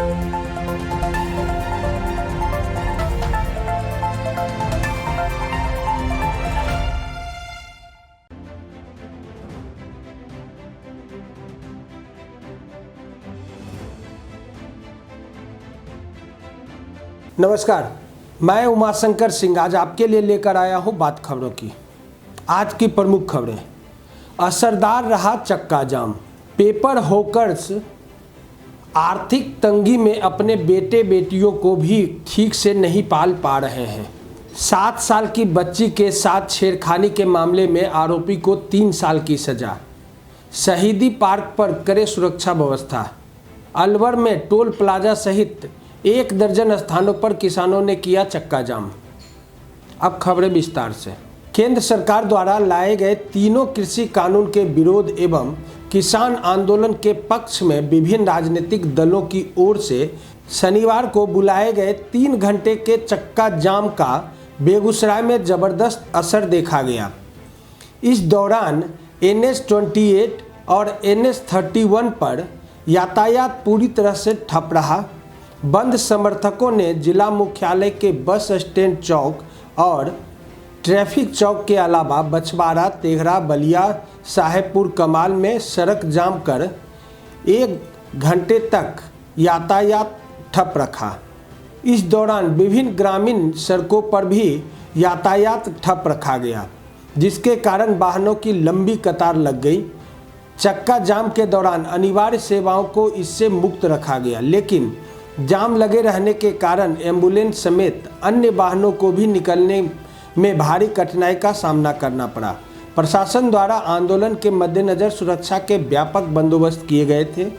नमस्कार, मैं उमाशंकर सिंह आज आपके लिए लेकर आया हूं बात खबरों की। आज की प्रमुख खबरें। असरदार रहा चक्का जाम। पेपर होकर्स आर्थिक तंगी में अपने बेटे बेटियों को भी ठीक से नहीं पाल पा रहे हैं। 7 साल की बच्ची के साथ छेड़खानी के मामले में आरोपी को 3 साल की सजा। शहीदी पार्क पर करे सुरक्षा व्यवस्था। अलवर में टोल प्लाजा सहित 1 दर्जन स्थानों पर किसानों ने किया चक्का जाम। अब खबरें विस्तार से। केंद्र सरकार द्वारा लाए गए तीनों कृषि कानून के विरोध एवं किसान आंदोलन के पक्ष में विभिन्न राजनीतिक दलों की ओर से शनिवार को बुलाए गए 3 घंटे के चक्का जाम का बेगूसराय में जबरदस्त असर देखा गया। इस दौरान NH 28 और NH 31 पर यातायात पूरी तरह से ठप रहा। बंद समर्थकों ने जिला मुख्यालय के बस स्टैंड चौक और ट्रैफिक चौक के अलावा बछवाड़ा, तेघरा, बलिया, साहेबपुर कमाल में सड़क जाम कर 1 घंटे तक यातायात ठप रखा। इस दौरान विभिन्न ग्रामीण सड़कों पर भी यातायात ठप रखा गया, जिसके कारण वाहनों की लंबी कतार लग गई। चक्का जाम के दौरान अनिवार्य सेवाओं को इससे मुक्त रखा गया, लेकिन जाम लगे रहने के कारण एम्बुलेंस समेत अन्य वाहनों को भी निकलने में भारी कठिनाई का सामना करना पड़ा। प्रशासन द्वारा आंदोलन के मद्देनज़र सुरक्षा के व्यापक बंदोबस्त किए गए थे।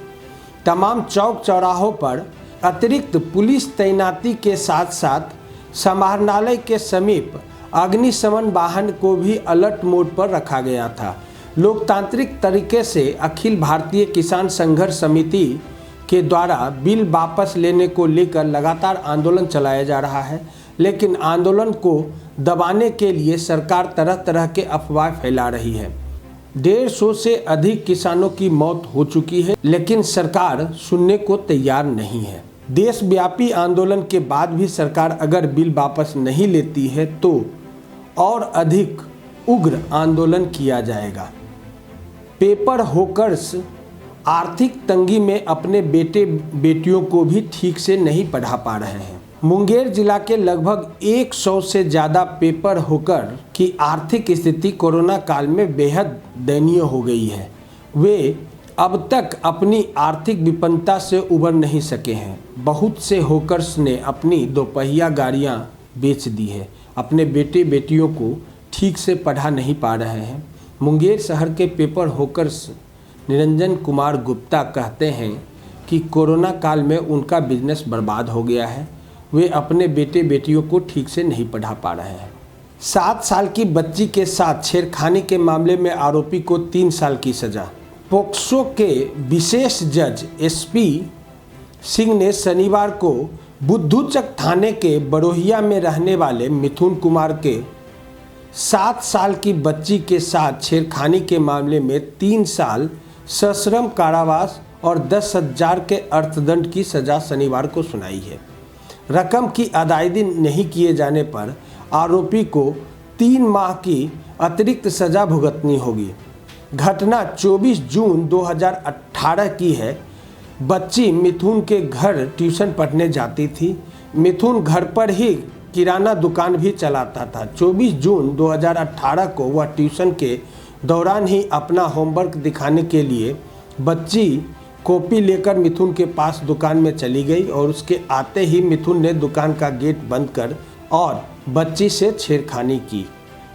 तमाम चौक चौराहों पर अतिरिक्त पुलिस तैनाती के साथ साथ समाहरणालय के समीप अग्निशमन वाहन को भी अलर्ट मोड पर रखा गया था। लोकतांत्रिक तरीके से अखिल भारतीय किसान संघर्ष समिति के द्वारा बिल वापस लेने को लेकर लगातार आंदोलन चलाया जा रहा है, लेकिन आंदोलन को दबाने के लिए सरकार तरह तरह के अफवाह फैला रही है। 150 से अधिक किसानों की मौत हो चुकी है, लेकिन सरकार सुनने को तैयार नहीं है। देशव्यापी आंदोलन के बाद भी सरकार अगर बिल वापस नहीं लेती है तो और अधिक उग्र आंदोलन किया जाएगा। पेपर होकर्स आर्थिक तंगी में अपने बेटे बेटियों को भी ठीक से नहीं पढ़ा पा रहे हैं। मुंगेर जिला के लगभग 100 से ज़्यादा पेपर होकर की आर्थिक स्थिति कोरोना काल में बेहद दयनीय हो गई है। वे अब तक अपनी आर्थिक विपन्नता से उबर नहीं सके हैं। बहुत से होकर्स ने अपनी दोपहिया गाड़ियां बेच दी है। अपने बेटे बेटियों को ठीक से पढ़ा नहीं पा रहे हैं। मुंगेर शहर के पेपर होकर्स निरंजन कुमार गुप्ता कहते हैं कि कोरोना काल में उनका बिजनेस बर्बाद हो गया है। वे अपने बेटे बेटियों को ठीक से नहीं पढ़ा पा रहे हैं। 7 साल की बच्ची के साथ छेड़खानी के मामले में आरोपी को 3 साल की सजा। पोक्सो के विशेष जज SP सिंह ने शनिवार को बुद्धूचक थाने के बरोहिया में रहने वाले मिथुन कुमार के 7 साल की बच्ची के साथ छेड़खानी के मामले में 3 साल सश्रम कारावास और 10,000 के अर्थदंड की सजा शनिवार को सुनाई है। रकम की अदायगी नहीं किए जाने पर आरोपी को 3 माह की अतिरिक्त सजा भुगतनी होगी। घटना 24 जून 2018 की है। बच्ची मिथुन के घर ट्यूशन पढ़ने जाती थी। मिथुन घर पर ही किराना दुकान भी चलाता था। 24 जून 2018 को वह ट्यूशन के दौरान ही अपना होमवर्क दिखाने के लिए बच्ची कॉपी लेकर मिथुन के पास दुकान में चली गई और उसके आते ही मिथुन ने दुकान का गेट बंद कर और बच्ची से छेड़खानी की।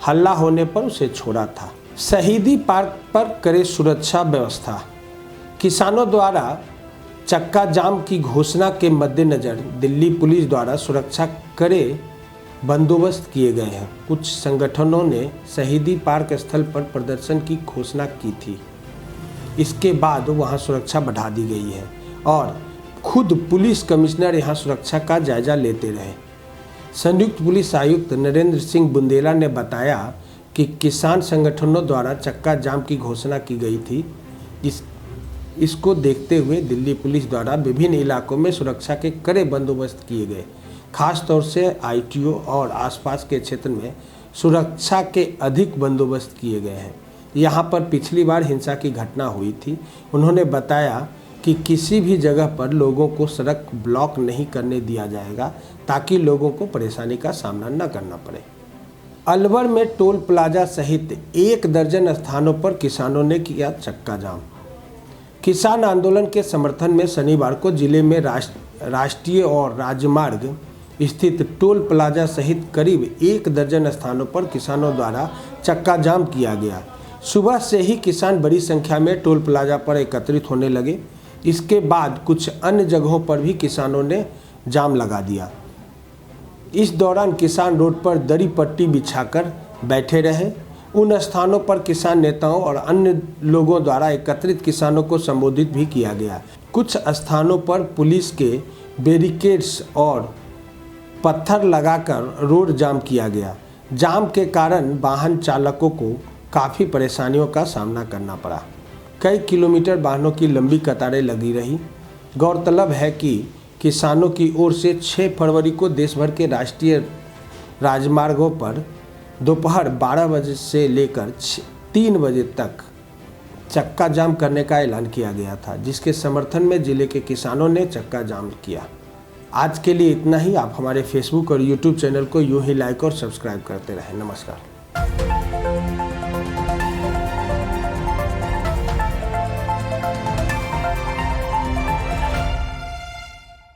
हल्ला होने पर उसे छोड़ा था। शहीदी पार्क पर करे सुरक्षा व्यवस्था। किसानों द्वारा चक्का जाम की घोषणा के मद्देनज़र दिल्ली पुलिस द्वारा सुरक्षा करे बंदोबस्त किए गए हैं। कुछ संगठनों ने शहीदी पार्क स्थल पर प्रदर्शन की घोषणा की थी। इसके बाद वहां सुरक्षा बढ़ा दी गई है और खुद पुलिस कमिश्नर यहां सुरक्षा का जायजा लेते रहे। संयुक्त पुलिस आयुक्त नरेंद्र सिंह बुंदेला ने बताया कि किसान संगठनों द्वारा चक्का जाम की घोषणा की गई थी। इसको देखते हुए दिल्ली पुलिस द्वारा विभिन्न इलाकों में सुरक्षा के कड़े बंदोबस्त किए गए। खास तौर से आईटीओ और आसपास के क्षेत्र में सुरक्षा के अधिक बंदोबस्त किए गए हैं। यहाँ पर पिछली बार हिंसा की घटना हुई थी। उन्होंने बताया कि किसी भी जगह पर लोगों को सड़क ब्लॉक नहीं करने दिया जाएगा ताकि लोगों को परेशानी का सामना न करना पड़े। अलवर में टोल प्लाजा सहित 1 दर्जन स्थानों पर किसानों ने किया चक्का जाम। किसान आंदोलन के समर्थन में शनिवार को जिले में राष्ट्रीय और राजमार्ग स्थित टोल प्लाजा सहित करीब 1 दर्जन स्थानों पर किसानों द्वारा चक्का जाम किया गया। सुबह से ही किसान बड़ी संख्या में टोल प्लाजा पर एकत्रित होने लगे। इसके बाद कुछ अन्य जगहों पर भी किसानों ने जाम लगा दिया। इस दौरान किसान रोड पर दरी पट्टी बिछाकर बैठे रहे। उन स्थानों पर किसान नेताओं और अन्य लोगों द्वारा एकत्रित किसानों को संबोधित भी किया गया। कुछ स्थानों पर पुलिस के बैरिकेड्स और पत्थर लगाकर रोड जाम किया गया। जाम के कारण वाहन चालकों को काफ़ी परेशानियों का सामना करना पड़ा। कई किलोमीटर वाहनों की लंबी कतारें लगी रही। गौरतलब है कि किसानों की ओर से 6 फरवरी को देश भर के राष्ट्रीय राजमार्गों पर दोपहर 12 बजे से लेकर 3 बजे तक चक्का जाम करने का ऐलान किया गया था, जिसके समर्थन में जिले के किसानों ने चक्का जाम किया। आज के लिए इतना ही। आप हमारे फेसबुक और यूट्यूब चैनल को यूं ही लाइक और सब्सक्राइब करते रहें। नमस्कार।